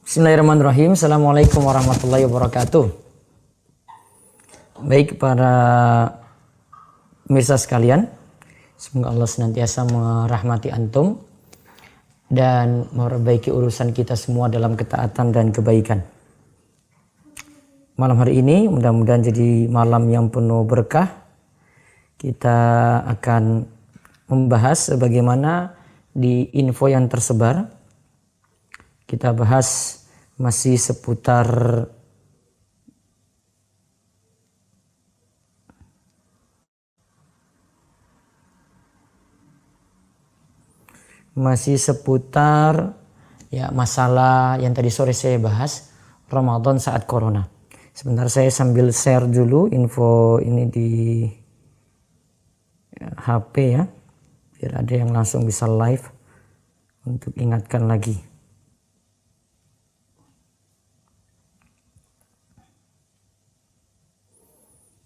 Bismillahirrahmanirrahim. Assalamualaikum warahmatullahi wabarakatuh. Baik para pemirsa sekalian, semoga Allah senantiasa merahmati antum dan memperbaiki urusan kita semua dalam ketaatan dan kebaikan. Malam hari ini mudah-mudahan jadi malam yang penuh berkah. Kita akan membahas bagaimana di info yang tersebar. Kita bahas masih seputar ya masalah yang tadi sore saya bahas, Ramadan saat Corona. Sebentar saya sambil share dulu info ini di HP ya, biar ada yang langsung bisa live untuk ingatkan lagi.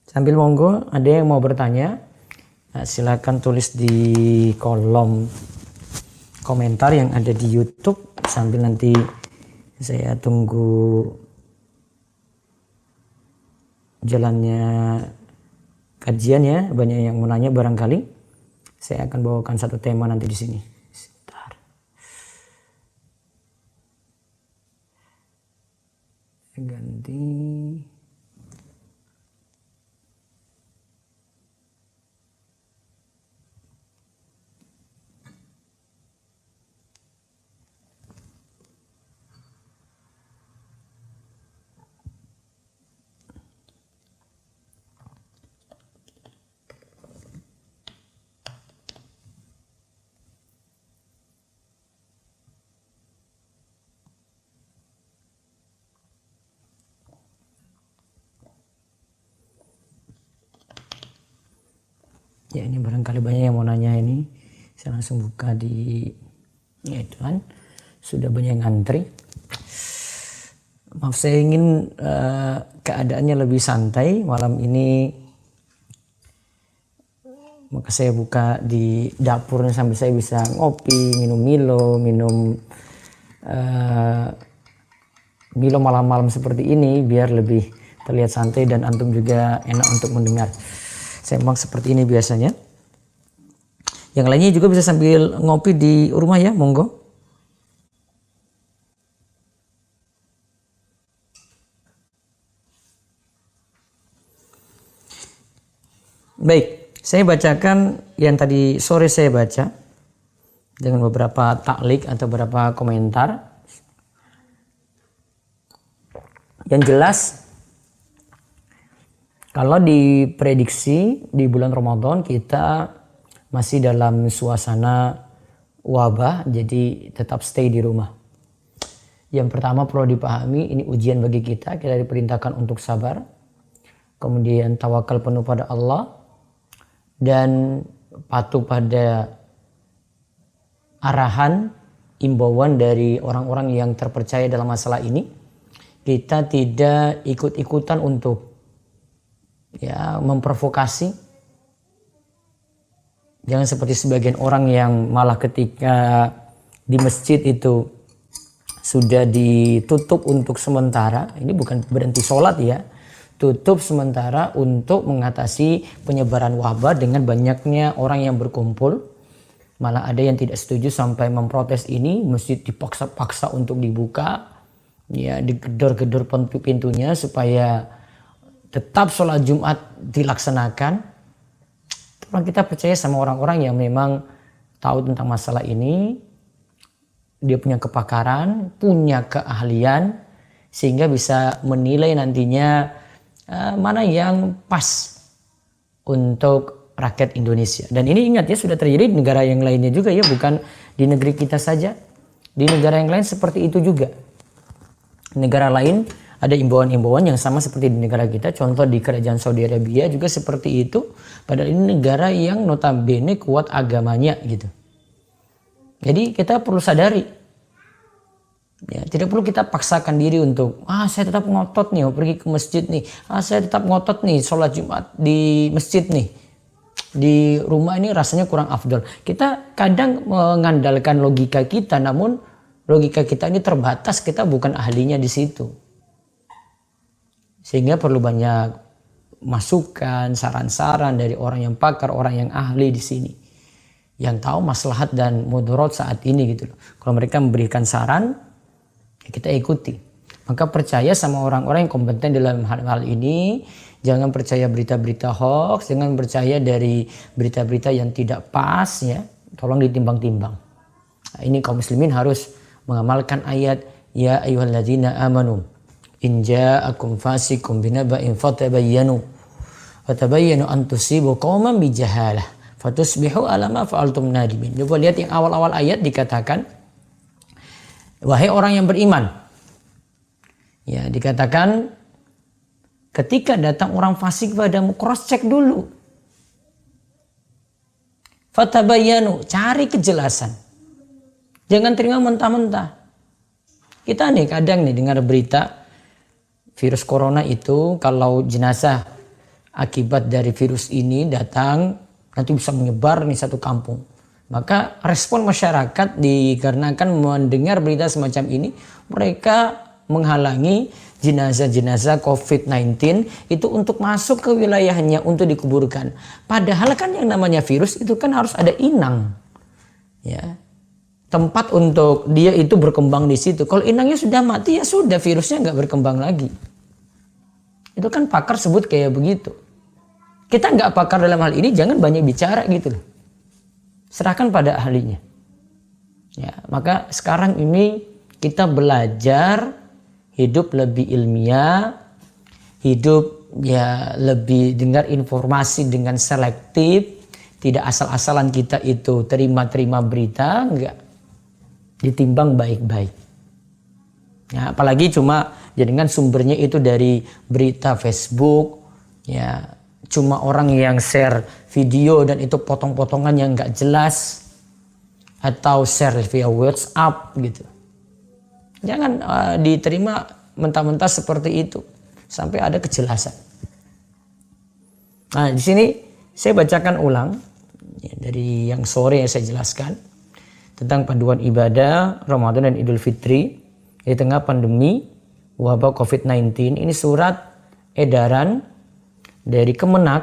Sambil monggo, ada yang mau bertanya, silakan tulis di kolom komentar yang ada di YouTube sambil nanti saya tunggu jalannya kajian ya. Banyak yang mau nanya, barangkali saya akan bawakan satu tema nanti di sini. Sebentar. Ganti. Ya, ini barangkali banyak yang mau nanya ini. Saya langsung buka di ya itu kan. Sudah banyak yang ngantri. Maaf, saya ingin keadaannya lebih santai malam ini. Maka saya buka di dapurnya sambil saya bisa ngopi, minum Milo, Milo malam-malam seperti ini biar lebih terlihat santai dan antum juga enak untuk mendengar. Saya memang seperti ini biasanya. Yang lainnya juga bisa sambil ngopi di rumah ya, monggo. Baik, saya bacakan yang tadi sore saya baca dengan beberapa taklik atau beberapa komentar. Yang jelas, kalau diprediksi di bulan Ramadan kita masih dalam suasana wabah, jadi tetap stay di rumah. Yang pertama perlu dipahami, ini ujian bagi kita. Kita diperintahkan untuk sabar, kemudian tawakal penuh pada Allah, dan patuh pada arahan, imbauan dari orang-orang yang terpercaya dalam masalah ini. Kita tidak ikut-ikutan untuk memprovokasi. Jangan seperti sebagian orang yang malah ketika di masjid itu sudah ditutup untuk sementara, ini bukan berhenti sholat ya, tutup sementara untuk mengatasi penyebaran wabah dengan banyaknya orang yang berkumpul. Malah ada yang tidak setuju sampai memprotes ini, masjid dipaksa-paksa untuk dibuka, ya digedor-gedor pintunya supaya tetap sholat Jumat dilaksanakan. Orang kita percaya sama orang-orang yang memang tahu tentang masalah ini. Dia punya kepakaran, punya keahlian, sehingga bisa menilai nantinya mana yang pas untuk rakyat Indonesia. Dan ini ingat ya, sudah terjadi di negara yang lainnya juga ya, bukan di negeri kita saja. Di negara yang lain seperti itu juga. Negara lain ada imbauan-imbauan yang sama seperti di negara kita. Contoh di kerajaan Saudi Arabia juga seperti itu. Padahal ini negara yang notabene kuat agamanya gitu. Jadi kita perlu sadari. Ya, tidak perlu kita paksakan diri untuk saya tetap ngotot nih pergi ke masjid nih. Saya tetap ngotot nih sholat Jumat di masjid nih. Di rumah ini rasanya kurang afdol. Kita kadang mengandalkan logika kita, namun Logika kita ini terbatas, kita bukan ahlinya di situ. Sehingga perlu banyak masukan, saran-saran dari orang yang pakar, orang yang ahli di sini. Yang tahu maslahat dan mudarat saat ini gitu loh. Kalau mereka memberikan saran, ya kita ikuti. Maka percaya sama orang-orang yang kompeten dalam hal ini. Jangan percaya berita-berita hoax, jangan percaya dari berita-berita yang tidak pas ya. Tolong ditimbang-timbang. Nah, ini kaum muslimin harus mengamalkan ayat ya ayyuhalladzina amanu in ja'akum fasiqun binaba'in fatabayyanu an tusibu qauman bijahalah fatusbihu ala ma fa'altum nadimin. Coba lihat yang awal-awal ayat dikatakan wahai orang yang beriman. Ya, dikatakan ketika datang orang fasik padamu, cross check dulu. Fatabayyanu, cari kejelasan. Jangan terima mentah-mentah. Kita nih kadang nih dengar berita virus corona itu kalau jenazah akibat dari virus ini datang nanti bisa menyebar nih satu kampung. Maka respon masyarakat dikarenakan mendengar berita semacam ini, mereka menghalangi jenazah-jenazah COVID-19 itu untuk masuk ke wilayahnya untuk dikuburkan. Padahal kan yang namanya virus itu kan harus ada inang. Ya. Tempat untuk dia itu berkembang di situ. Kalau inangnya sudah mati ya sudah, virusnya nggak berkembang lagi. Itu kan pakar sebut kayak begitu. Kita nggak pakar dalam hal ini, jangan banyak bicara gitu loh. Serahkan pada ahlinya. Ya, maka sekarang ini kita belajar hidup lebih ilmiah, hidup ya lebih dengar informasi dengan selektif, tidak asal-asalan kita itu terima-terima berita, enggak, ditimbang baik-baik. Ya, apalagi cuma jadikan sumbernya itu dari berita Facebook, ya cuma orang yang share video dan itu potong-potongan yang enggak jelas, atau share via WhatsApp gitu. Jangan diterima mentah-mentah seperti itu sampai ada kejelasan. Nah, di sini saya bacakan ulang ya, dari yang sore yang saya jelaskan tentang panduan ibadah Ramadan dan Idul Fitri di tengah pandemi wabah COVID-19. Ini surat edaran dari Kemenak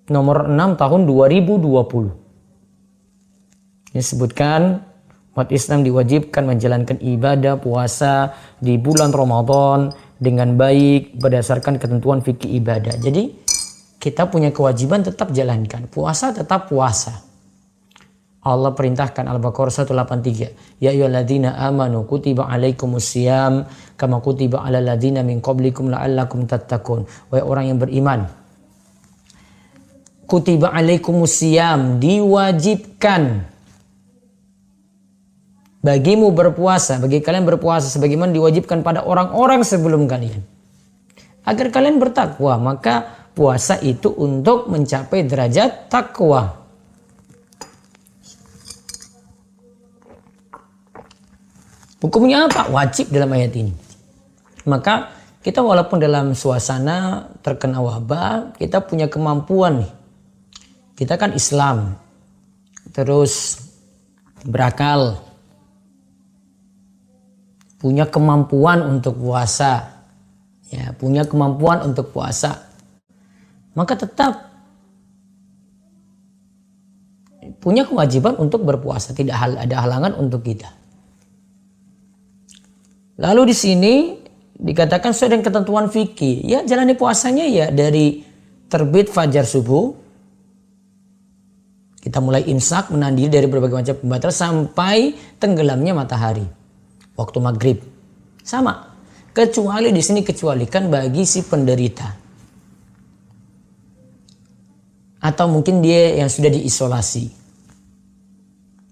nomor 6 tahun 2020. Ini sebutkan umat Islam diwajibkan menjalankan ibadah puasa di bulan Ramadan dengan baik berdasarkan ketentuan fikih ibadah. Jadi kita punya kewajiban tetap jalankan. Puasa tetap puasa. Allah perintahkan Al-Baqarah 183. Ya ayyuhalladzina amanu kutiba alaikumusiyam kama kutiba alal ladzina min qablikum la'allakum tattaqun. Wahai orang yang beriman, kutiba alaikumusiyam, diwajibkan bagimu berpuasa, bagi kalian berpuasa sebagaimana diwajibkan pada orang-orang sebelum kalian. Agar kalian bertakwa, maka puasa itu untuk mencapai derajat takwa. Hukumnya apa? Wajib dalam ayat ini. Maka kita walaupun dalam suasana terkena wabah, kita punya kemampuan nih. Kita kan Islam, terus berakal, punya kemampuan untuk puasa, ya, punya kemampuan untuk puasa, maka tetap punya kewajiban untuk berpuasa, tidak ada halangan untuk kita. Lalu di sini dikatakan sesuai dengan ketentuan fikih, ya jalani puasanya ya dari terbit fajar subuh, kita mulai imsak menahan diri dari berbagai macam pembatal sampai tenggelamnya matahari. Waktu maghrib sama, kecuali di sini kecualikan bagi si penderita atau mungkin dia yang sudah diisolasi.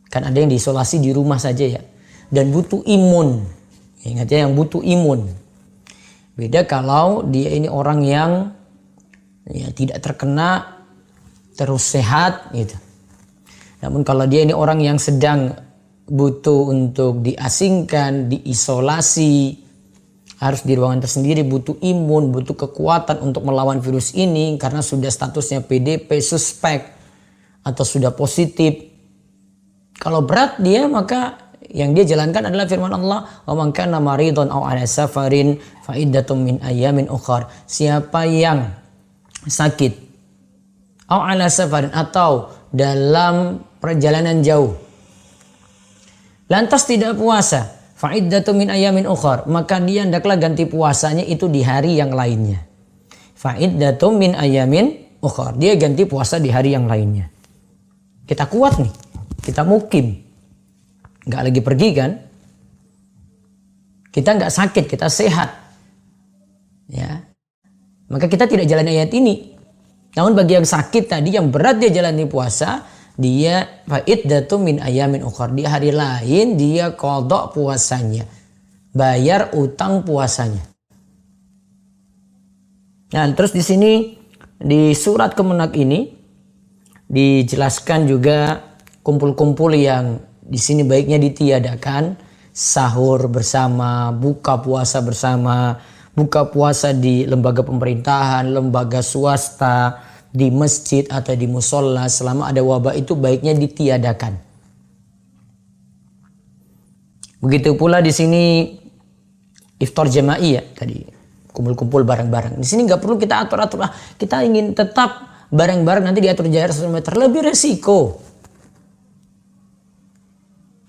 Kan ada yang diisolasi di rumah saja ya dan butuh imun. Ingat ya, yang butuh imun. Beda kalau dia ini orang yang ya tidak terkena terus sehat gitu. Namun kalau dia ini orang yang sedang butuh untuk diasingkan, diisolasi, harus di ruangan tersendiri, butuh imun, butuh kekuatan untuk melawan virus ini karena sudah statusnya PDP, suspek, atau sudah positif Kalau berat dia, maka yang dia jalankan adalah firman Allah, wa man kana maridun aw ala safarin fa iddatum min ayyamin ukhar. Siapa yang sakit aw ala safarin, atau dalam perjalanan jauh, lantas tidak puasa, fa iddatum min ayyamin ukhar, maka dia hendaklah ganti puasanya itu di hari yang lainnya. Fa iddatum min ayyamin ukhar, dia ganti puasa di hari yang lainnya. Kita kuat nih, kita mukim, nggak lagi pergi kan, kita nggak sakit, kita sehat, ya, maka kita tidak jalan ayat ini. Namun bagi yang sakit tadi, yang berat, dia jalani puasa, dia fa'iddatum min ayamin ukhar, di hari lain dia qadha puasanya, bayar utang puasanya. Nah, terus di sini di surat Kemenak ini dijelaskan juga kumpul-kumpul yang di sini baiknya ditiadakan, sahur bersama, buka puasa bersama, buka puasa di lembaga pemerintahan, lembaga swasta, di masjid atau di musola selama ada wabah, itu baiknya ditiadakan. Begitu pula di sini iftar jama'i, ya, tadi kumpul-kumpul bareng-barang. Di sini nggak perlu kita atur-atur, kita ingin tetap bareng-bareng nanti diatur jarak 1 meter, lebih resiko.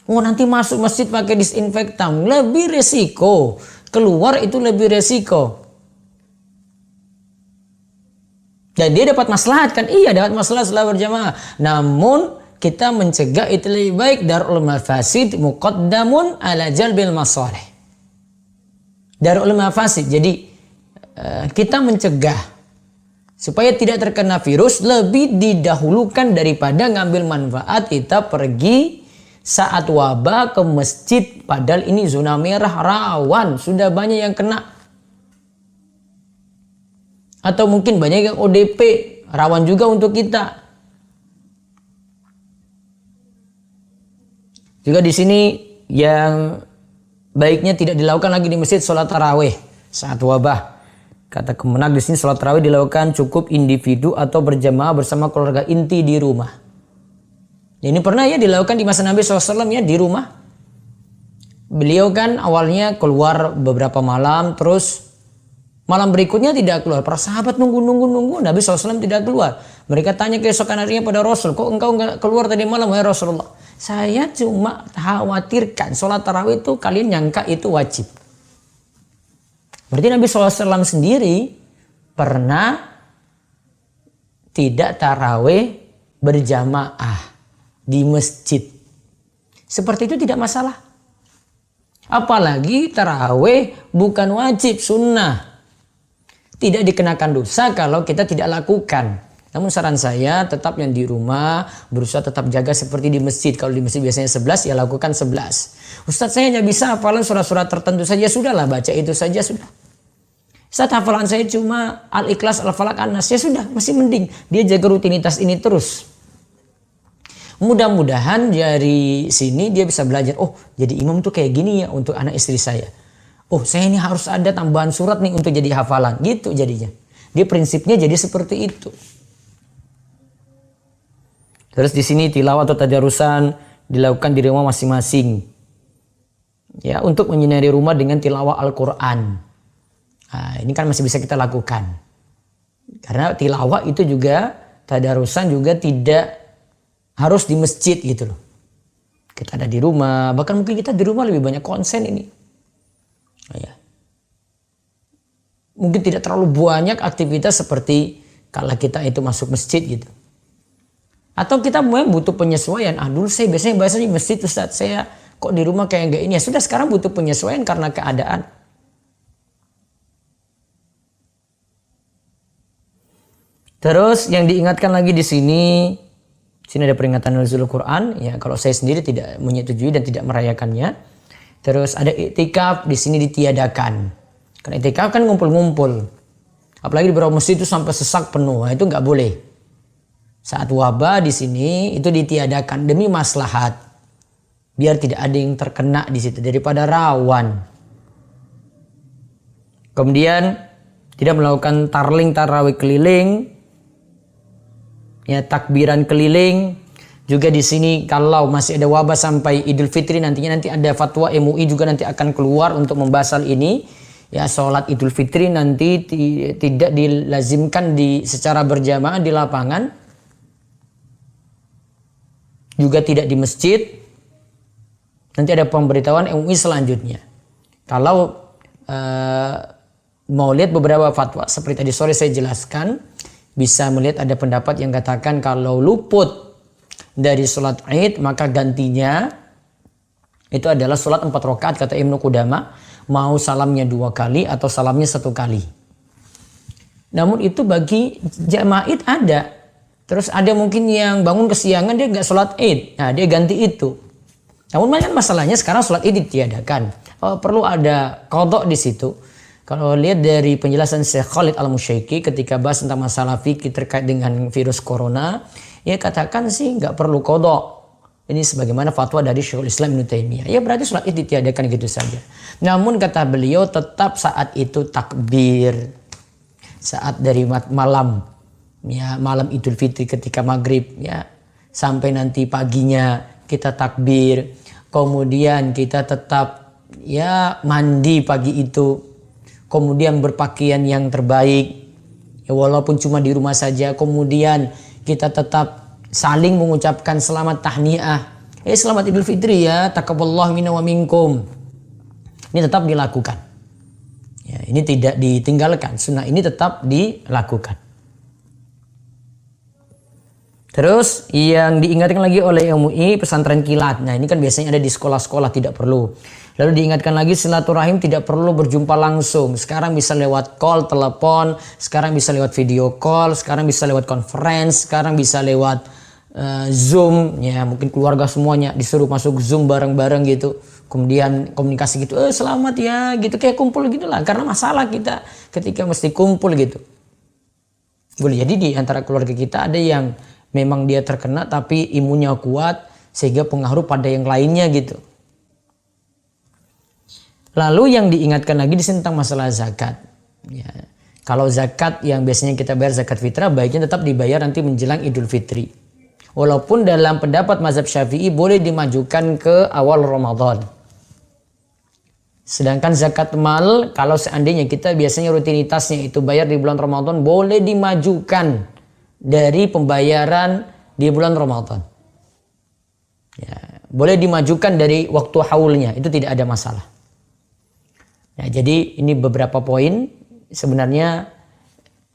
Oh, nanti masuk masjid pakai disinfektan, lebih resiko. Keluar itu lebih resiko. Dan dia dapat maslahat kan? Iya, dapat maslahat setelah berjamaah. Namun kita mencegah itu lebih baik. Darul mafasid muqaddamun ala jalbil masalih. Darul mafasid. Jadi kita mencegah supaya tidak terkena virus lebih didahulukan daripada ngambil manfaat kita pergi saat wabah ke masjid, padahal ini zona merah, rawan, sudah banyak yang kena. Atau mungkin banyak yang ODP, rawan juga untuk kita. Juga di sini yang baiknya tidak dilakukan lagi di masjid sholat tarawih saat wabah. Kata Kemenak di sini sholat tarawih dilakukan cukup individu atau berjamaah bersama keluarga inti di rumah. Ini pernah ya dilakukan di masa Nabi SAW, ya, di rumah. Beliau kan awalnya keluar beberapa malam, terus malam berikutnya tidak keluar. Para sahabat nunggu, Nabi SAW tidak keluar. Mereka tanya keesokan harinya pada Rasul, kok engkau nggak keluar tadi malam, ya Rasulullah? Saya cuma khawatirkan sholat tarawih itu kalian nyangka itu wajib. Berarti Nabi SAW sendiri pernah tidak tarawih berjamaah di masjid. Seperti itu tidak masalah. Apalagi tarawih bukan wajib, sunnah. Tidak dikenakan dosa kalau kita tidak lakukan. Namun saran saya tetap yang di rumah berusaha tetap jaga seperti di masjid. Kalau di masjid biasanya 11, ya lakukan 11. Ustadz, saya hanya bisa hafalan surat-surat tertentu saja, sudahlah baca itu saja sudah. Saat hafalan saya cuma Al-Ikhlas, Al-Falaq, An-Nas, ya sudah, masih mending. Dia jaga rutinitas ini terus. Mudah-mudahan dari sini dia bisa belajar, oh jadi imam tuh kayak gini ya untuk anak istri saya. Oh, saya ini harus ada tambahan surat nih untuk jadi hafalan. Gitu jadinya. Dia prinsipnya jadi seperti itu. Terus di sini tilawah atau tadarusan dilakukan di rumah masing-masing. Ya, untuk menyinari rumah dengan tilawah Al-Quran. Nah, ini kan masih bisa kita lakukan. Karena tilawah itu juga, tadarusan juga tidak harus di masjid gitu loh. Kita ada di rumah, bahkan mungkin kita di rumah lebih banyak konsen ini. Oh, ya. Mungkin tidak terlalu banyak aktivitas seperti kalau kita itu masuk masjid gitu. Atau kita butuh penyesuaian. Dulu saya biasanya di masjid, Ustadz, saya kok di rumah kayak enggak ini. Ya sudah, sekarang butuh penyesuaian karena keadaan. Terus yang diingatkan lagi di sini ada peringatan nuzul Quran. Ya, kalau saya sendiri tidak menyetujui dan tidak merayakannya. Terus ada iktikaf di sini ditiadakan. Karena iktikaf kan ngumpul-ngumpul. Apalagi di beberapa masjid itu sampai sesak penuh. Nah, itu nggak boleh. Saat wabah di sini itu ditiadakan demi maslahat. Biar tidak ada yang terkena di situ daripada rawan. Kemudian tidak melakukan tarling tarawih keliling. Ya, takbiran keliling, Juga di sini kalau masih ada wabah sampai Idul Fitri nantinya, nanti ada fatwa MUI juga nanti akan keluar untuk membahas hal ini. Ya, sholat Idul Fitri nanti tidak dilazimkan secara berjamaah di lapangan, juga tidak di masjid. Nanti ada pemberitahuan MUI selanjutnya. Kalau mau lihat beberapa fatwa seperti tadi sore saya jelaskan, bisa melihat ada pendapat yang katakan kalau luput dari sholat Id maka gantinya itu adalah sholat 4 rakaat kata Ibnu Qudamah, mau salamnya 2 kali atau salamnya 1 kali. Namun itu bagi jamaah Id ada. Terus ada mungkin yang bangun kesiangan dia nggak sholat Id, nah dia ganti itu. Namun masalahnya sekarang sholat Id ditiadakan. Perlu ada qadha di situ. Kalau lihat dari penjelasan Syekh Khalid Al-Musyaiki ketika bahas tentang masalah fikih terkait dengan virus corona, ya katakan sih nggak perlu qadha. Ini sebagaimana fatwa dari Syekhul Islam Ibnu Taimiyah. Ya berarti sholat Id ditiadakan gitu saja. Namun kata beliau tetap saat itu takbir. Saat dari malam, ya malam Idul Fitri ketika maghrib, ya sampai nanti paginya kita takbir. Kemudian kita tetap ya mandi pagi itu. Kemudian berpakaian yang terbaik, ya walaupun cuma di rumah saja. Kemudian kita tetap saling mengucapkan selamat tahniah. Selamat Idul Fitri ya, taqabbalallahu minna wa minkum. Ini tetap dilakukan. Ya, ini tidak ditinggalkan. Sunnah ini tetap dilakukan. Terus yang diingatkan lagi oleh MUI pesantren kilat. Nah ini kan biasanya ada di sekolah-sekolah, tidak perlu. Lalu diingatkan lagi silaturahim tidak perlu berjumpa langsung. Sekarang bisa lewat call, telepon. Sekarang bisa lewat video call. Sekarang bisa lewat conference. Sekarang bisa lewat Zoom. Ya mungkin keluarga semuanya disuruh masuk Zoom bareng-bareng gitu. Kemudian komunikasi gitu. Selamat ya gitu. Kayak kumpul gitu lah. Karena masalah kita ketika mesti kumpul gitu. Boleh jadi di antara keluarga kita ada yang memang dia terkena tapi imunnya kuat sehingga pengaruh pada yang lainnya gitu. Lalu yang diingatkan lagi di sini tentang masalah zakat. Ya, kalau zakat yang biasanya kita bayar zakat fitrah baiknya tetap dibayar nanti menjelang Idul Fitri. Walaupun dalam pendapat mazhab Syafi'i boleh dimajukan ke awal Ramadan. Sedangkan zakat mal kalau seandainya kita biasanya rutinitasnya itu bayar di bulan Ramadan boleh dimajukan dari pembayaran di bulan Ramadan. Ya, boleh dimajukan dari waktu haulnya, itu tidak ada masalah. Ya, jadi ini beberapa poin sebenarnya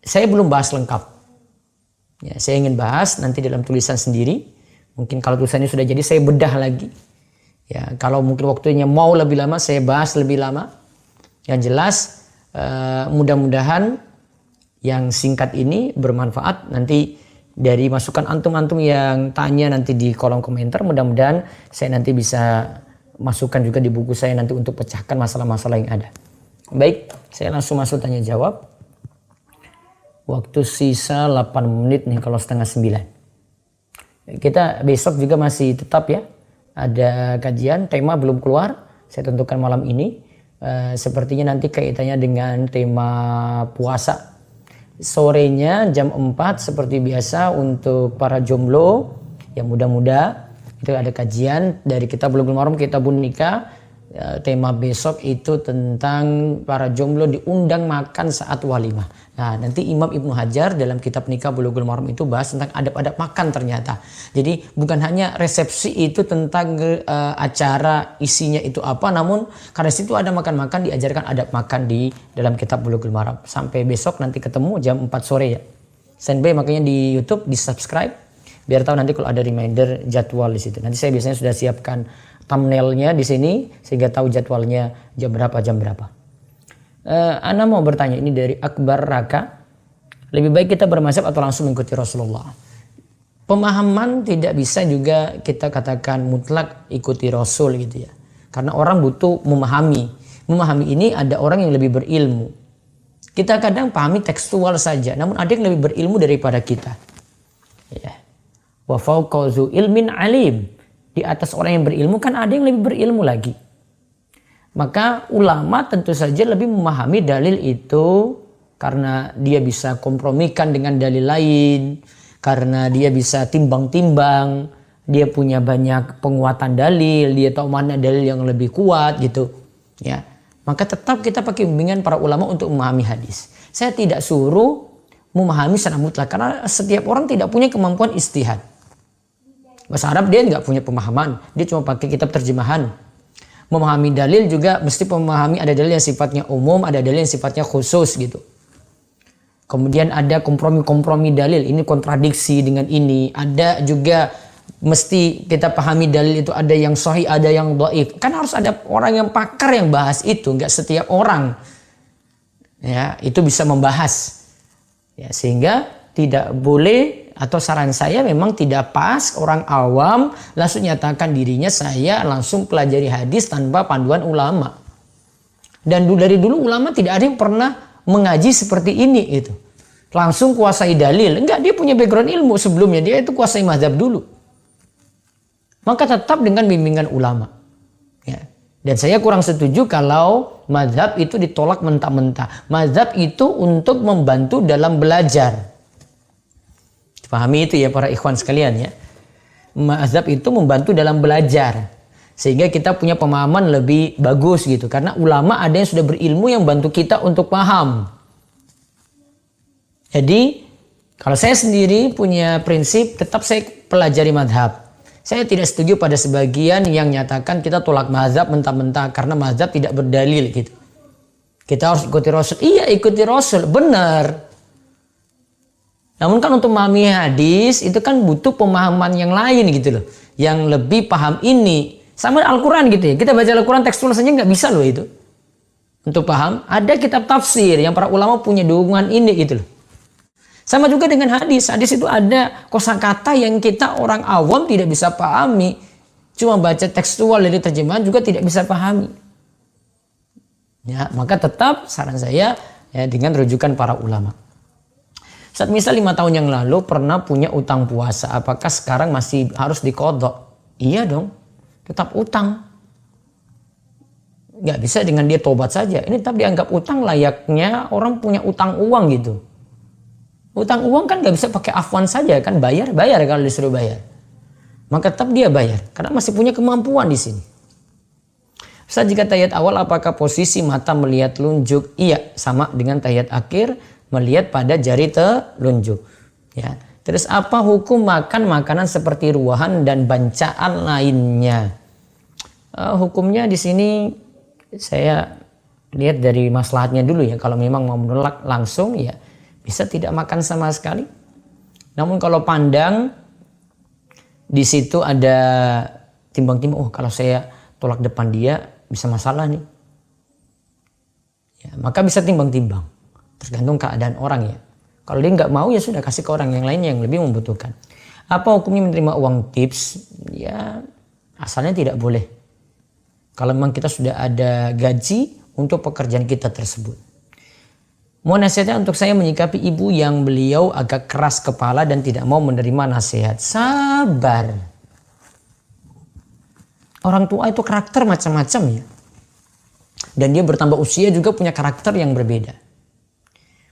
saya belum bahas lengkap. Ya, saya ingin bahas nanti dalam tulisan sendiri. Mungkin kalau tulisannya sudah jadi saya bedah lagi. Ya, kalau mungkin waktunya mau lebih lama saya bahas lebih lama. Yang jelas mudah-mudahan yang singkat ini bermanfaat. Nanti dari masukan antum-antum yang tanya nanti di kolom komentar, mudah-mudahan saya nanti bisa masukkan juga di buku saya nanti untuk pecahkan masalah-masalah yang ada. Baik, saya langsung masuk tanya jawab. Waktu sisa 8 menit nih kalau setengah 9. Kita besok juga masih tetap ya. Ada kajian, tema belum keluar. Saya tentukan malam ini. Sepertinya nanti kaitannya dengan tema puasa. Sorenya jam 4 seperti biasa untuk para jomblo yang muda-muda. Itu ada kajian dari Kitab Bulughul Maram, Kitabun Nikah. Tema besok itu tentang para jomblo diundang makan saat walimah. Nah, nanti Imam Ibnu Hajar dalam kitab Nikah Bulughul Maram itu bahas tentang adab-adab makan ternyata. Jadi bukan hanya resepsi itu tentang acara isinya itu apa, namun karena situ ada makan-makan, diajarkan adab makan di dalam kitab Bulughul Maram. Sampai besok nanti ketemu jam 4 sore ya. Standby makanya di YouTube, di subscribe biar tahu nanti kalau ada reminder jadwal di situ. Nanti saya biasanya sudah siapkan thumbnailnya di sini sehingga tahu jadwalnya jam berapa. Ana mau bertanya ini dari Akbar Raka. Lebih baik kita bermazhab atau langsung mengikuti Rasulullah? Pemahaman tidak bisa juga kita katakan mutlak ikuti Rasul gitu ya. Karena orang butuh memahami. Memahami ini ada orang yang lebih berilmu. Kita kadang pahami tekstual saja, namun ada yang lebih berilmu daripada kita. Ya. Wa fawqa zu ilmin alim. Di atas orang yang berilmu kan ada yang lebih berilmu lagi. Maka ulama tentu saja lebih memahami dalil itu karena dia bisa kompromikan dengan dalil lain, karena dia bisa timbang-timbang, dia punya banyak penguatan dalil, dia tahu mana dalil yang lebih kuat gitu, ya. Maka tetap kita pakai bimbingan para ulama untuk memahami hadis. Saya tidak suruh memahami secara mutlak karena setiap orang tidak punya kemampuan ijtihad. Bahasa Arab dia nggak punya pemahaman, dia cuma pakai kitab terjemahan. Memahami dalil juga mesti memahami ada dalil yang sifatnya umum, ada dalil yang sifatnya khusus gitu. Kemudian ada kompromi-kompromi dalil, ini kontradiksi dengan ini. Ada juga mesti kita pahami dalil itu ada yang sahih, ada yang dhaif. Kan harus ada orang yang pakar yang bahas itu, nggak setiap orang ya itu bisa membahas. Ya, sehingga tidak boleh, atau saran saya memang tidak pas orang awam langsung nyatakan dirinya saya langsung pelajari hadis tanpa panduan ulama. Dan dari dulu ulama tidak ada yang pernah mengaji seperti ini itu. Langsung kuasai dalil. Enggak, dia punya background ilmu sebelumnya. Dia itu kuasai mazhab dulu. Maka tetap dengan bimbingan ulama. Ya. Dan saya kurang setuju kalau mazhab itu ditolak mentah-mentah. Mazhab itu untuk membantu dalam belajar. Pahami itu ya para ikhwan sekalian ya. Mazhab itu membantu dalam belajar. Sehingga kita punya pemahaman lebih bagus gitu. Karena ulama ada yang sudah berilmu yang bantu kita untuk paham. Jadi kalau saya sendiri punya prinsip tetap saya pelajari mazhab. Saya tidak setuju pada sebagian yang nyatakan kita tolak mazhab mentah-mentah karena mazhab tidak berdalil gitu. Kita harus ikuti Rasul. Iya, ikuti Rasul, benar. Namun kan untuk memahami hadis itu kan butuh pemahaman yang lain gitu loh. Yang lebih paham ini. Sama Al-Quran gitu ya. Kita baca Al-Quran tekstual saja nggak bisa loh itu. Untuk paham. Ada kitab tafsir yang para ulama punya dukungan ini gitu loh. Sama juga dengan hadis. Hadis itu ada kosakata yang kita orang awam tidak bisa pahami. Cuma baca tekstual dari terjemahan juga tidak bisa pahami. Ya, maka tetap saran saya ya, dengan rujukan para ulama. Saat misal 5 tahun yang lalu pernah punya utang puasa. Apakah sekarang masih harus diqadha? Iya dong. Tetap utang. Nggak bisa dengan dia tobat saja. Ini tetap dianggap utang layaknya orang punya utang uang gitu. Utang uang kan nggak bisa pakai afwan saja kan, bayar kalau disuruh bayar. Maka tetap dia bayar karena masih punya kemampuan di sini. Ustaz, jika tahiyat awal apakah posisi mata melihat telunjuk? Iya, sama dengan tahiyat akhir melihat pada jari telunjuk. Ya. Terus apa hukum makan makanan seperti ruahan dan bancaan lainnya? Hukumnya di sini saya lihat dari maslahatnya dulu ya. Kalau memang mau menolak langsung ya bisa tidak makan sama sekali. Namun kalau pandang di situ ada timbang-timbang, oh kalau saya tolak depan dia bisa masalah nih. Ya, maka bisa timbang-timbang. Tergantung keadaan orang ya. Kalau dia nggak mau ya sudah kasih ke orang yang lainnya yang lebih membutuhkan. Apa hukumnya menerima uang tips? Ya asalnya tidak boleh. Kalau memang kita sudah ada gaji untuk pekerjaan kita tersebut. Mohon nasihatnya untuk saya menyikapi ibu yang beliau agak keras kepala dan tidak mau menerima nasihat. Sabar. Orang tua itu karakter macam-macam ya. Dan dia bertambah usia juga punya karakter yang berbeda.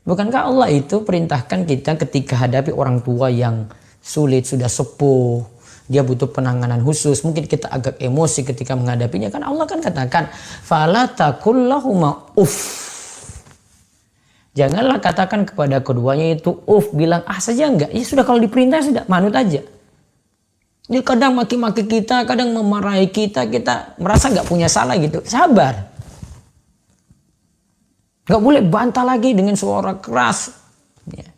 Bukankah Allah itu perintahkan kita ketika hadapi orang tua yang sulit, sudah sepuh, dia butuh penanganan khusus, mungkin kita agak emosi ketika menghadapinya. Kan Allah kan katakan, fala taqul lahuma uff. Janganlah katakan kepada keduanya itu bilang saja enggak. Ya sudah, kalau diperintah sudah manut aja. Dia kadang maki-maki kita, kadang memarahi kita merasa enggak punya salah gitu. Sabar. Enggak boleh bantah lagi dengan suara keras. Ya.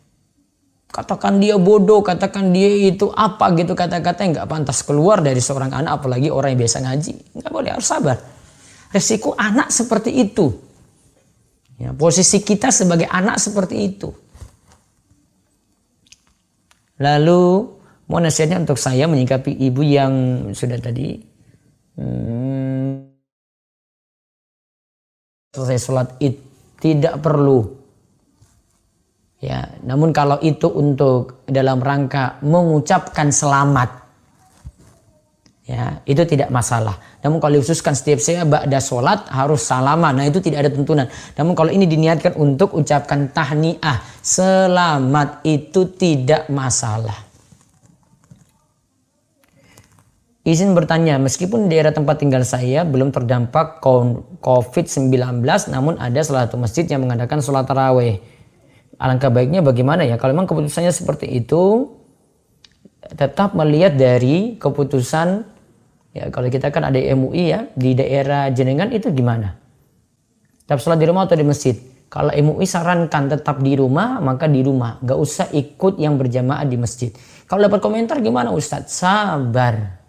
Katakan dia bodoh, katakan dia itu apa gitu, kata-kata yang enggak pantas keluar dari seorang anak, apalagi orang yang biasa ngaji. Enggak boleh, harus sabar. Resiko anak seperti itu. Ya, posisi kita sebagai anak seperti itu. Lalu mau nasihatnya untuk saya menyikapi ibu yang sudah tadi selesai sholat id tidak perlu. Ya, namun kalau itu untuk dalam rangka mengucapkan selamat, ya itu tidak masalah. Namun kalau dikhususkan setiap saya ba'da sholat harus salaman, nah itu tidak ada tuntunan. Namun kalau ini diniatkan untuk ucapkan tahniah, selamat, itu tidak masalah. Izin bertanya, meskipun daerah tempat tinggal saya belum terdampak COVID-19, namun ada salah satu masjid yang mengadakan sholat taraweh. Alangkah baiknya bagaimana ya? Kalau memang keputusannya seperti itu, tetap melihat dari keputusan, ya kalau kita kan ada MUI ya, di daerah jenengan itu gimana? Tetap sholat di rumah atau di masjid? Kalau MUI sarankan tetap di rumah, maka di rumah. Nggak usah ikut yang berjamaah di masjid. Kalau dapat komentar gimana Ustadz? Sabar.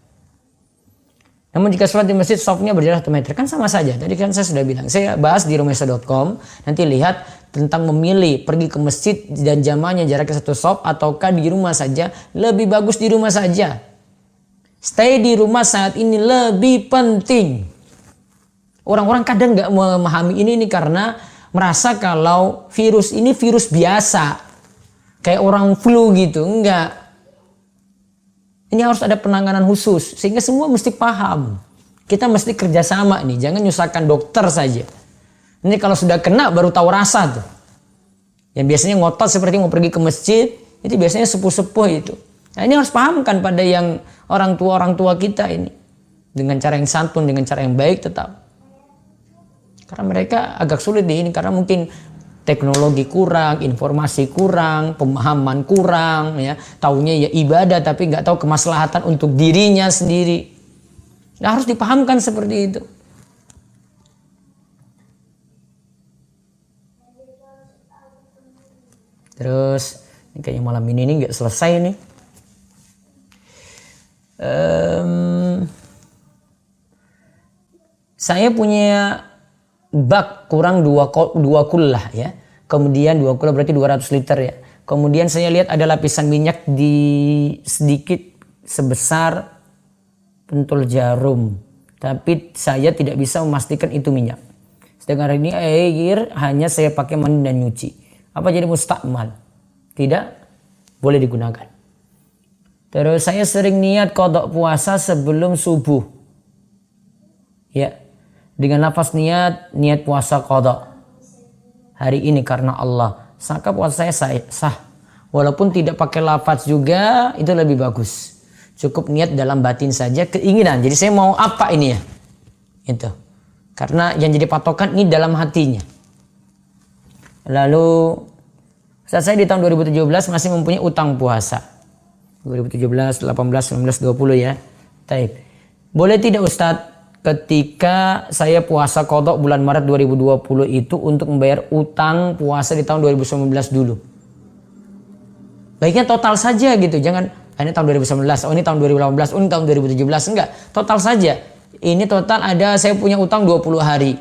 Namun jika sholat di masjid safnya berjarak 1 meter, kan sama saja. Tadi kan saya sudah bilang, saya bahas di rumesa.com. Nanti lihat tentang memilih pergi ke masjid dan jamaahnya jaraknya 1 shaf ataukah di rumah saja. Lebih bagus di rumah saja. Stay di rumah saat ini lebih penting. Orang-orang kadang nggak memahami ini karena merasa kalau virus ini virus biasa. Kayak orang flu gitu, enggak. Ini harus ada penanganan khusus sehingga semua mesti paham. Kita mesti kerjasama nih, jangan nyusahkan dokter saja. Ini kalau sudah kena baru tahu rasa tuh. Yang biasanya ngotot seperti mau pergi ke masjid, itu biasanya sepuh-sepuh itu. Nah ini harus pahamkan pada yang orang tua kita ini. Dengan cara yang santun, dengan cara yang baik tetap. Karena mereka agak sulit di ini karena mungkin teknologi kurang, informasi kurang, pemahaman kurang, ya. Taunya ya ibadah tapi nggak tahu kemaslahatan untuk dirinya sendiri. Nah, harus dipahamkan seperti itu. Terus ini kayaknya malam ini nggak selesai nih. Saya punya bak kurang 2 kullah ya. Kemudian 2 kullah berarti 200 liter ya. Kemudian saya lihat ada lapisan minyak di sedikit sebesar pentul jarum. Tapi saya tidak bisa memastikan itu minyak. Sedangkan hari ini air hanya saya pakai mandi dan nyuci. Apa jadi mustakmal? Tidak boleh digunakan. Terus saya sering niat qadha puasa sebelum subuh. Ya. Dengan nafas niat puasa qadha hari ini karena Allah. Maka puasa saya sah. Walaupun tidak pakai lafaz juga itu lebih bagus. Cukup niat dalam batin saja keinginan. Jadi saya mau apa ini ya? Itu. Karena yang jadi patokan ini dalam hatinya. Lalu saat saya di tahun 2017 masih mempunyai utang puasa. 2017, 18, 19, 20 ya. Taib. Boleh tidak Ustadz? Ketika saya puasa qadha bulan Maret 2020 itu untuk membayar utang puasa di tahun 2019 dulu. Baiknya total saja gitu. Jangan ini tahun 2019, oh ini tahun 2018, oh ini tahun 2017. Enggak, total saja. Ini total ada saya punya utang 20 hari.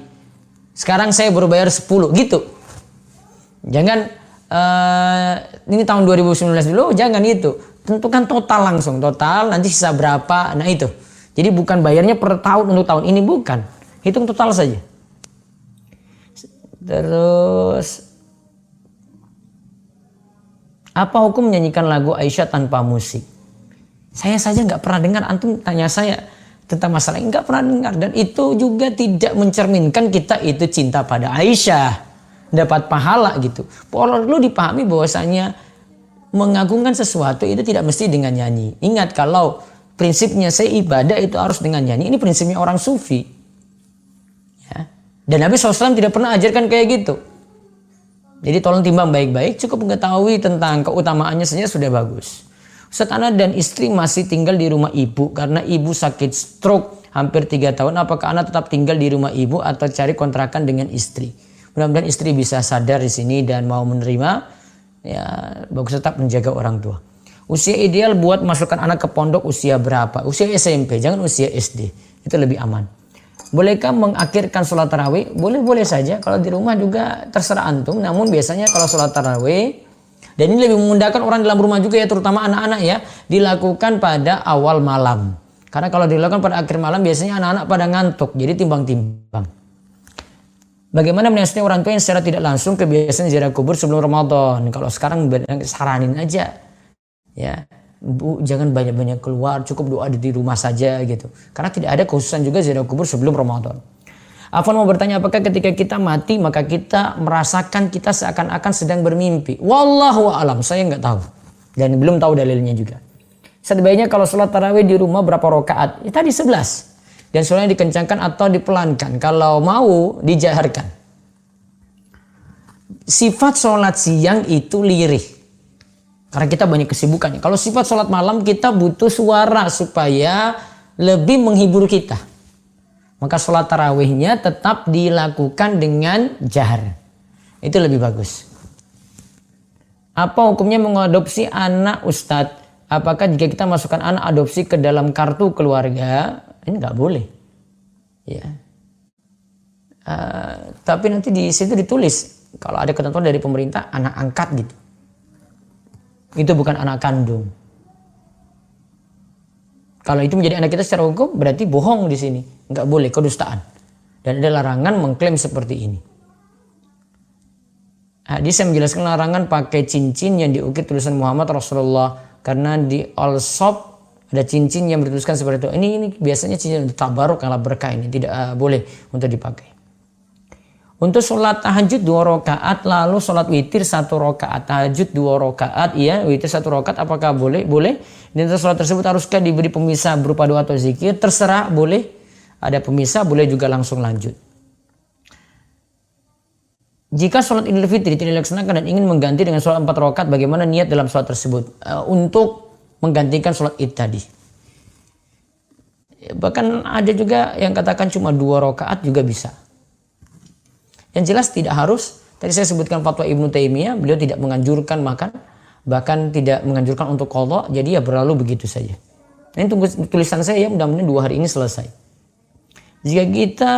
Sekarang saya baru bayar 10 gitu. Jangan ini tahun 2019 dulu, jangan itu. Tentukan total langsung. Total nanti sisa berapa. Nah itu. Jadi bukan bayarnya per tahun untuk tahun ini, bukan. Hitung total saja. Terus apa hukum menyanyikan lagu Aisyah tanpa musik? Saya saja nggak pernah dengar. Antum tanya saya tentang masalah ini, nggak pernah dengar. Dan itu juga tidak mencerminkan kita itu cinta pada Aisyah, dapat pahala gitu. Perlu dipahami bahwasanya mengagungkan sesuatu itu tidak mesti dengan nyanyi. Ingat kalau prinsipnya saya ibadah itu harus dengan nyanyi. Ini prinsipnya orang sufi. Ya. Dan Nabi SAW tidak pernah ajarkan kayak gitu. Jadi tolong timbang baik-baik. Cukup mengetahui tentang keutamaannya saja sudah bagus. Ustaz, anak dan istri masih tinggal di rumah ibu. Karena ibu sakit stroke hampir 3 tahun. Apakah anak tetap tinggal di rumah ibu atau cari kontrakan dengan istri? Mudah-mudahan istri bisa sadar di sini dan mau menerima. Ya, bagus tetap menjaga orang tua. Usia ideal buat masukkan anak ke pondok usia berapa? Usia SMP, jangan usia SD. Itu lebih aman. Bolehkah mengakhirkan sholat tarawih? Boleh-boleh saja. Kalau di rumah juga terserah antum. Namun biasanya kalau sholat tarawih, dan ini lebih memudahkan orang dalam rumah juga ya, terutama anak-anak ya, dilakukan pada awal malam. Karena kalau dilakukan pada akhir malam biasanya anak-anak pada ngantuk. Jadi timbang-timbang. Bagaimana menasihati orang tua yang secara tidak langsung kebiasaan ziarah kubur sebelum Ramadan? Kalau sekarang saranin aja. Ya, Bu, jangan banyak-banyak keluar, cukup doa di rumah saja gitu. Karena tidak ada khususan juga ziarah kubur sebelum Ramadan. Afwan mau bertanya, apakah ketika kita mati maka kita merasakan kita seakan-akan sedang bermimpi? Wallahu a'lam, saya nggak tahu dan belum tahu dalilnya juga. Sebaiknya kalau sholat tarawih di rumah berapa rakaat? Ya, tadi 11. Dan sholatnya dikencangkan atau dipelankan. Kalau mau dijaharkan. Sifat sholat siang itu lirih. Karena kita banyak kesibukannya. Kalau sifat sholat malam kita butuh suara supaya lebih menghibur kita. Maka sholat tarawihnya tetap dilakukan dengan jahar. Itu lebih bagus. Apa hukumnya mengadopsi anak Ustadz? Apakah jika kita masukkan anak adopsi ke dalam kartu keluarga, ini nggak boleh, ya. Tapi nanti di situ ditulis kalau ada ketentuan dari pemerintah anak angkat gitu. Itu bukan anak kandung. Kalau itu menjadi anak kita secara hukum berarti bohong di sini, nggak boleh, kedustaan. Dan ada larangan mengklaim seperti ini. Hadis yang menjelaskan larangan pakai cincin yang diukir tulisan Muhammad Rasulullah. Karena di al-shop ada cincin yang bertuliskan seperti itu. Ini biasanya cincin untuk tabaruk, kalau berkah, ini tidak boleh untuk dipakai. Untuk sholat tahajud 2 rakaat, lalu sholat witir 1 rakaat, tahajud 2 rakaat, iya, witir 1 rakaat, apakah boleh? Boleh. Dan sholat tersebut haruskah diberi pemisah berupa doa atau zikir? Terserah, boleh. Ada pemisah, boleh juga langsung lanjut. Jika sholat Idul Fitri tidak dilaksanakan dan ingin mengganti dengan sholat 4 rakaat, bagaimana niat dalam sholat tersebut? Untuk menggantikan sholat Id tadi. Bahkan ada juga yang katakan cuma 2 rakaat juga bisa. Yang jelas tidak harus. Tadi saya sebutkan fatwa Ibnu Taimiyah, beliau tidak menganjurkan makan, bahkan tidak menganjurkan untuk qadha, jadi ya berlalu begitu saja. Ini tunggu tulisan saya ya, mudah-mudahan 2 hari ini selesai. Jika kita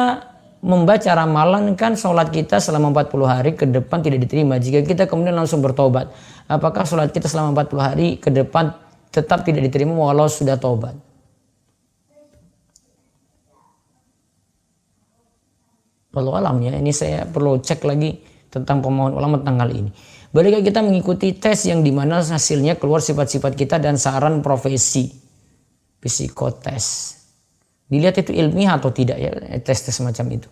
membaca ramalan, kan sholat kita selama 40 hari ke depan tidak diterima. Jika kita kemudian langsung bertobat, apakah sholat kita selama 40 hari ke depan tetap tidak diterima walau sudah tobat? Wallahu alam ya, ini saya perlu cek lagi tentang pemohon ulama tentang hal ini. Bolehkah kita mengikuti tes yang dimana hasilnya keluar sifat-sifat kita dan saran profesi? Psikotes. Dilihat itu ilmiah atau tidak ya, tes-tes semacam itu.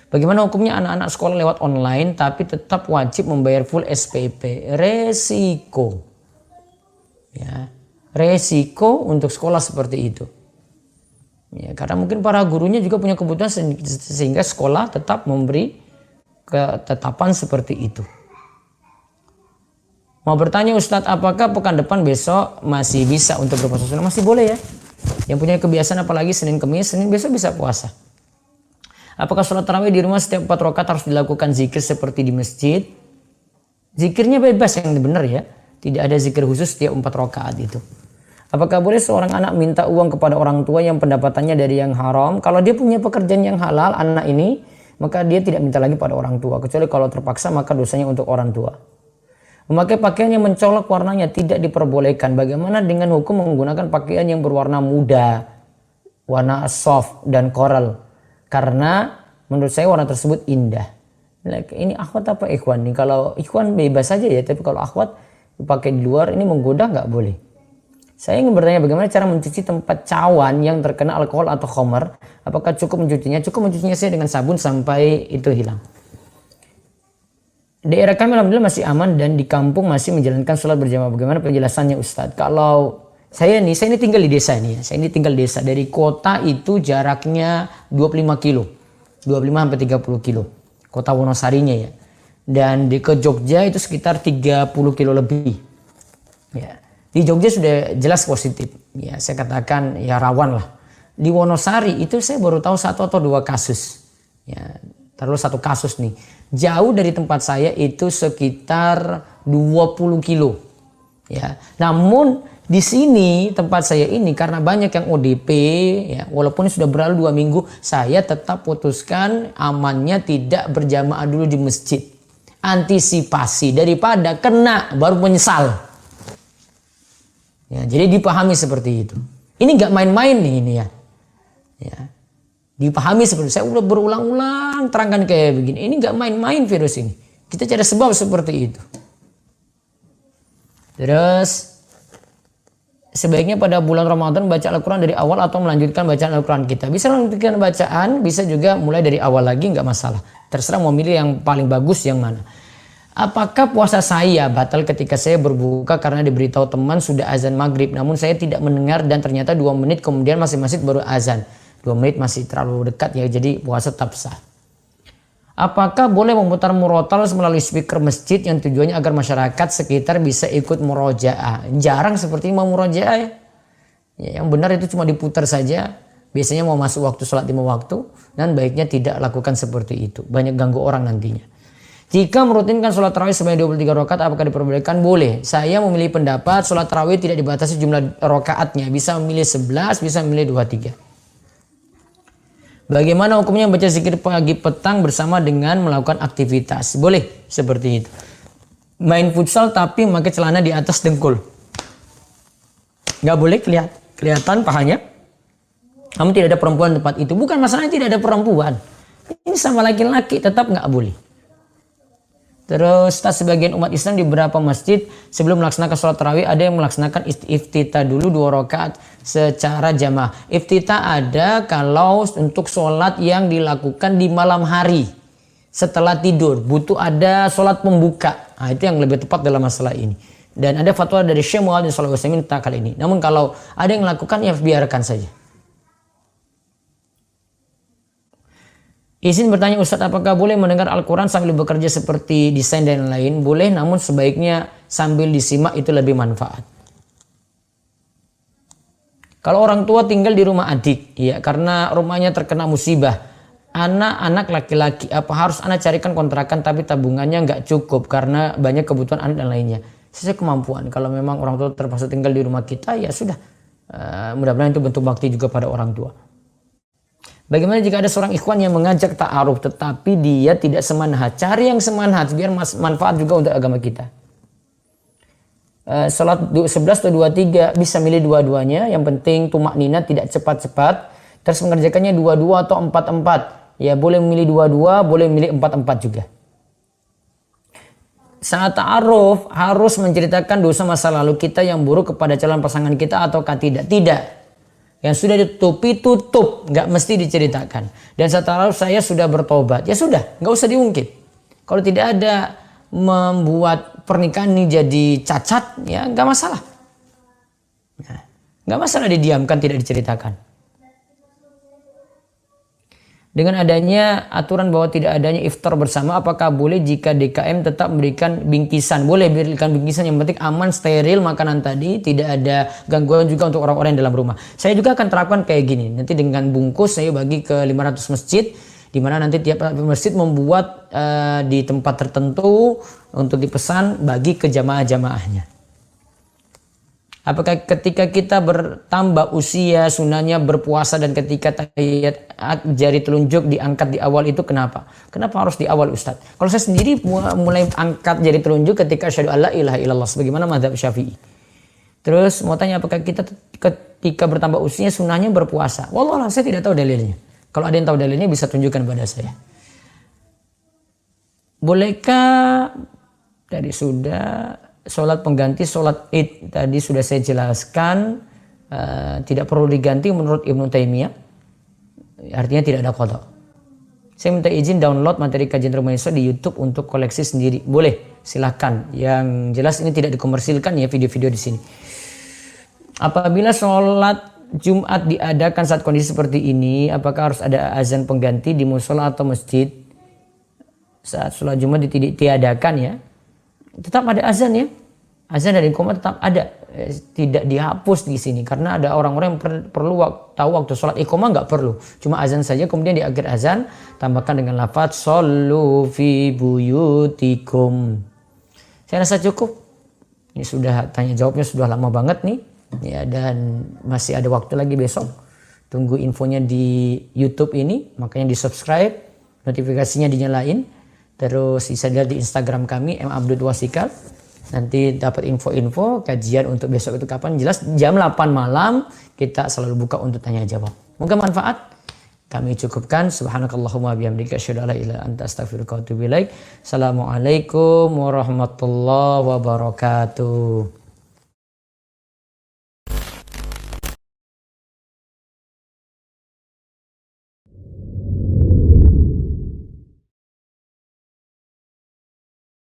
Bagaimana hukumnya anak-anak sekolah lewat online tapi tetap wajib membayar full SPP? Resiko. Ya, resiko untuk sekolah seperti itu. Ya, karena mungkin para gurunya juga punya kebutuhan sehingga sekolah tetap memberi ketetapan seperti itu. Mau bertanya Ustadz, apakah pekan depan besok masih bisa untuk berpuasa sunnah? Masih boleh ya. Yang punya kebiasaan apalagi Senin Kemis, Senin besok bisa puasa. Apakah sholat tarawih di rumah setiap 4 rakaat harus dilakukan zikir seperti di masjid? Zikirnya bebas yang benar ya. Tidak ada zikir khusus setiap 4 rakaat itu. Apakah boleh seorang anak minta uang kepada orang tua yang pendapatannya dari yang haram? Kalau dia punya pekerjaan yang halal, anak ini, maka dia tidak minta lagi pada orang tua. Kecuali kalau terpaksa, maka dosanya untuk orang tua. Memakai pakaian yang mencolok warnanya tidak diperbolehkan. Bagaimana dengan hukum menggunakan pakaian yang berwarna muda, warna soft dan coral? Karena menurut saya warna tersebut indah. Ini akhwat apa ikhwan nih? Kalau ikhwan bebas saja ya, tapi kalau akhwat pakai di luar ini menggoda nggak boleh. Saya ingin bertanya bagaimana cara mencuci tempat cawan yang terkena alkohol atau khamar? Apakah cukup mencucinya? Cukup mencucinya saya dengan sabun sampai itu hilang. Daerah kami alhamdulillah masih aman dan di kampung masih menjalankan sholat berjamaah. Bagaimana penjelasannya Ustadz? Kalau saya ini tinggal di desa ini ya. Saya ini tinggal di desa. Dari kota itu jaraknya 25 kilo. 25 sampai 30 kilo. Kota Wonosarinya ya. Dan ke Jogja itu sekitar 30 kilo lebih. Ya. Di Jogja sudah jelas positif. Ya, saya katakan ya rawan lah. Di Wonosari itu saya baru tahu 1 atau 2 kasus. Ya, terus 1 kasus nih. Jauh dari tempat saya itu sekitar 20 kilo. Ya. Namun di sini tempat saya ini karena banyak yang ODP, ya, walaupun sudah berlalu 2 minggu, saya tetap putuskan amannya tidak berjamaah dulu di masjid. Antisipasi daripada kena baru menyesal. Ya, jadi dipahami seperti itu. Ini nggak main-main nih ini ya. Ya. Dipahami seperti itu. Saya udah berulang-ulang terangkan kayak begini. Ini nggak main-main virus ini. Kita cari sebab seperti itu. Terus sebaiknya pada bulan Ramadan baca Al-Quran dari awal atau melanjutkan bacaan Al-Quran kita. Bisa melanjutkan bacaan, bisa juga mulai dari awal lagi, nggak masalah. Terserah mau milih yang paling bagus yang mana. Apakah puasa saya batal ketika saya berbuka karena diberitahu teman sudah azan maghrib, namun saya tidak mendengar dan ternyata 2 menit kemudian masih baru azan. 2 menit masih terlalu dekat ya, jadi puasa tetap sah. Apakah boleh memutar murotal melalui speaker masjid yang tujuannya agar masyarakat sekitar bisa ikut murojaah? Jarang seperti mau murojaah ya. Yang benar itu cuma diputar saja. Biasanya mau masuk waktu sholat 5 waktu, dan baiknya tidak lakukan seperti itu. Banyak ganggu orang nantinya. Jika merutinkan sholat tarawih sebanyak 23 rakaat, apakah diperbolehkan? Boleh. Saya memilih pendapat sholat tarawih tidak dibatasi jumlah rakaatnya. Bisa memilih 11, bisa memilih 23. Bagaimana hukumnya membaca zikir pagi petang bersama dengan melakukan aktivitas? Boleh seperti itu. Main futsal tapi memakai celana di atas dengkul. Nggak boleh kelihatan pahanya. Namun tidak ada perempuan di tempat itu. Bukan masalahnya tidak ada perempuan. Ini sama laki-laki tetap nggak boleh. Terus sebagian umat Islam di beberapa masjid sebelum melaksanakan sholat tarawih ada yang melaksanakan iftitah dulu 2 rakaat secara jamaah. Iftitah ada kalau untuk sholat yang dilakukan di malam hari setelah tidur, butuh ada sholat pembuka. Nah, itu yang lebih tepat dalam masalah ini. Dan ada fatwa dari Syekh Muhammad bin Shalih Al-Utsaimin tentang hal ini. Namun kalau ada yang melakukan ya biarkan saja. Izin bertanya Ustadz, apakah boleh mendengar Al-Quran sambil bekerja seperti desain dan lain? Boleh, namun sebaiknya sambil disimak itu lebih manfaat. Kalau orang tua tinggal di rumah adik, ya karena rumahnya terkena musibah, anak-anak laki-laki, apa harus anak carikan kontrakan tapi tabungannya nggak cukup karena banyak kebutuhan anak dan lainnya? Sesuai kemampuan. Kalau memang orang tua terpaksa tinggal di rumah kita, ya sudah. Mudah-mudahan itu bentuk bakti juga pada orang tua. Bagaimana jika ada seorang ikhwan yang mengajak ta'aruf tetapi dia tidak semanhat? Cari yang semanhat biar manfaat juga untuk agama kita. Salat 11 atau 23 bisa milih dua-duanya. Yang penting tumak nina tidak cepat-cepat. Terus mengerjakannya 22 atau 44. Ya boleh memilih 22, boleh memilih 44 juga. Saat ta'aruf harus menceritakan dosa masa lalu kita yang buruk kepada calon pasangan kita ataukah tidak? Tidak. Yang sudah ditutupi, tutup. Nggak mesti diceritakan. Dan setelah saya sudah bertobat. Ya sudah, nggak usah diungkit. Kalau tidak ada membuat pernikahan ini jadi cacat, ya nggak masalah. Nah, nggak masalah didiamkan, tidak diceritakan. Dengan adanya aturan bahwa tidak adanya iftar bersama, apakah boleh jika DKM tetap memberikan bingkisan? Boleh berikan bingkisan, yang penting aman, steril makanan tadi, tidak ada gangguan juga untuk orang-orang yang dalam rumah. Saya juga akan terapkan kayak gini, nanti dengan bungkus saya bagi ke 500 masjid, di mana nanti tiap masjid membuat di tempat tertentu untuk dipesan bagi ke jamaah-jamaahnya. Apakah ketika kita bertambah usia sunahnya berpuasa dan ketika tahiyat jari telunjuk diangkat di awal itu kenapa? Kenapa harus di awal Ustadz? Kalau saya sendiri mulai angkat jari telunjuk ketika asyhadu alla ilaha illallah sebagaimana mazhab Syafi'i. Terus mau tanya apakah kita ketika bertambah usia sunahnya berpuasa? Wallah saya tidak tahu dalilnya. Kalau ada yang tahu dalilnya bisa tunjukkan pada saya. Bolehkah tadi sudah sholat pengganti sholat id tadi sudah saya jelaskan, tidak perlu diganti menurut Ibnu Taimiyah, artinya tidak ada qadha. Saya minta izin download materi kajian Rumah Isra di YouTube untuk koleksi sendiri. Boleh, silahkan. Yang jelas ini tidak dikomersilkan ya video-video di sini. Apabila sholat Jumat diadakan saat kondisi seperti ini, apakah harus ada azan pengganti di musola atau masjid? Saat sholat Jumat ditiadakan ya, tetap ada azan ya. Azan dari iqamah tetap ada. Tidak dihapus di sini karena ada orang-orang yang perlu tahu waktu sholat iqamah nggak perlu. Cuma azan saja, kemudian di akhir azan tambahkan dengan lafaz shollu fi buyutikum. Saya rasa cukup. Ini sudah tanya jawabnya sudah lama banget nih. Ya, dan masih ada waktu lagi besok. Tunggu infonya di YouTube ini, makanya di subscribe, notifikasinya dinyalain. Terus bisa dilihat di Instagram kami @abdulwasikal. Nanti dapat info-info kajian untuk besok itu kapan. Jelas jam 8 malam kita selalu buka untuk tanya jawab. Moga manfaat. Kami cukupkan. Subhanakallahumma bihamdika asyhadu an la ilaha illa anta astaghfiruka wa atubu ilaik. Assalamualaikum warahmatullahi wabarakatuh.